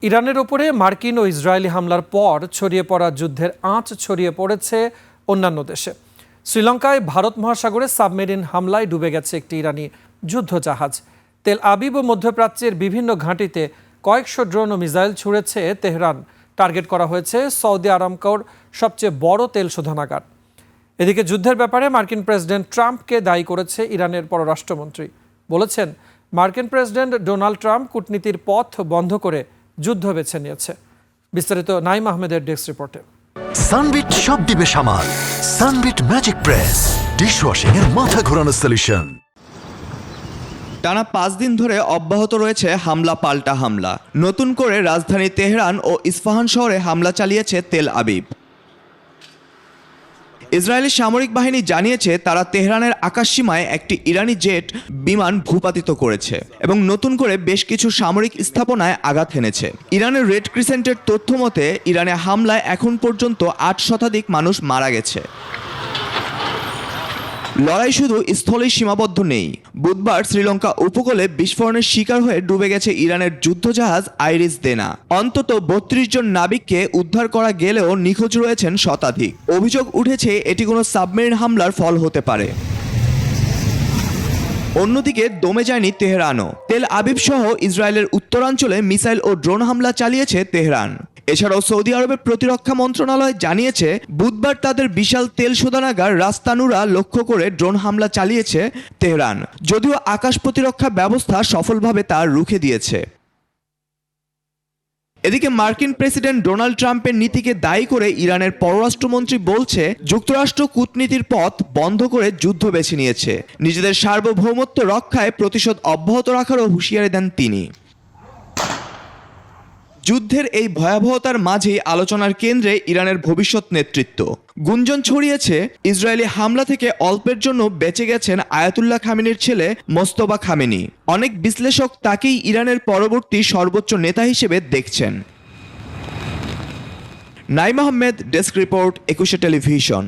ইরানের ওপরে মার্কিন ও ইসরায়েলি হামলার পর ছড়িয়ে পড়া যুদ্ধের আঁচ ছড়িয়ে পড়েছে অন্যান্য দেশে। শ্রীলঙ্কায় ভারত মহাসাগরে সাবমেরিন হামলায় ডুবে গেছে একটি ইরানি যুদ্ধজাহাজ। তেল আবিব ও মধ্যপ্রাচ্যের বিভিন্ন ঘাঁটিতে কয়েকশো ড্রোন ও মিসাইল ছুড়েছে তেহরান। টার্গেট করা হয়েছে সৌদি আরামকোর সবচেয়ে বড় তেল শোধনাগার। এদিকে যুদ্ধের ব্যাপারে মার্কিন প্রেসিডেন্ট ট্রাম্পকে দায়ী করেছে ইরানের পররাষ্ট্রমন্ত্রী। বলেছেন, মার্কিন প্রেসিডেন্ট ডোনাল্ড ট্রাম্প কূটনীতির পথ বন্ধ করে যুদ্ধ বেছে নিয়েছে। বিস্তারিত নাইম আহমেদের ডেস্ক রিপোর্টে। সানবিট সব দিবে সামাল। সানবিট ম্যাজিক প্রেস ডিশওয়াশিং এর মাথা ঘোরানো সলিউশন। টানা 5 দিন ধরে অব্যাহত রয়েছে হামলা পাল্টা হামলা। নতুন করে রাজধানী তেহরান ও ইস্পাহান শহরে হামলা চালিয়েছে তেল আবিব। ইসরায়েলি সামরিক বাহিনী জানিয়েছে তারা তেহরানের আকাশসীমায় একটি ইরানি জেট বিমান ভূপাতিত করেছে এবং নতুন করে বেশ কিছু সামরিক স্থাপনায় আঘাত হেনেছে। ইরানের রেড ক্রিসেন্টের তথ্য মতে ইরানে হামলায় এখন পর্যন্ত 8 শতাধিক মানুষ মারা গেছে। লড়াই শুধু স্থলেই সীমাবদ্ধ নেই। বুধবার শ্রীলঙ্কা উপকূলে বিস্ফোরণের শিকার হয়ে ডুবে গেছে ইরানের যুদ্ধজাহাজ আইরিস দেনা। অন্তত 32 জন নাবিককে উদ্ধার করা গেলেও নিখোঁজ রয়েছেন শতাধিক। অভিযোগ উঠেছে এটি কোনো সাবমেরিন হামলার ফল হতে পারে। অন্যদিকে দমে যায়নি তেহরানও। তেল আবিব সহ ইসরায়েলের উত্তরাঞ্চলে মিসাইল ও ড্রোন হামলা চালিয়েছে তেহরান। এছাড়াও সৌদি আরবের প্রতিরক্ষা মন্ত্রণালয় জানিয়েছে বুধবার তাদের বিশাল তেল শোধনাগার রাস্তানুরা লক্ষ্য করে ড্রোন হামলা চালিয়েছে তেহরান, যদিও আকাশ প্রতিরক্ষা ব্যবস্থা সফলভাবে তা রুখে দিয়েছে। এদিকে মার্কিন প্রেসিডেন্ট ডোনাল্ড ট্রাম্পের নীতিকে দায়ী করে ইরানের পররাষ্ট্রমন্ত্রী বলছে যুক্তরাষ্ট্র কূটনীতির পথ বন্ধ করে যুদ্ধ বেছে নিয়েছে। নিজেদের সার্বভৌমত্ব রক্ষায় প্রতিশোধ অব্যাহত রাখারও হুঁশিয়ারি দেন তিনি। যুদ্ধের এই ভয়াবহতার মাঝেই আলোচনার কেন্দ্রে ইরানের ভবিষ্যৎ নেতৃত্ব। গুঞ্জন ছড়িয়েছে ইসরায়েলি হামলা থেকে অল্পের জন্য বেঁচে গেছেন আয়াতুল্লাহ খামেনির ছেলে মোস্তফা খামেনি। অনেক বিশ্লেষক তাকেই ইরানের পরবর্তী সর্বোচ্চ নেতা হিসেবে দেখছেন। Naim Ahmed, desk report, 21 television.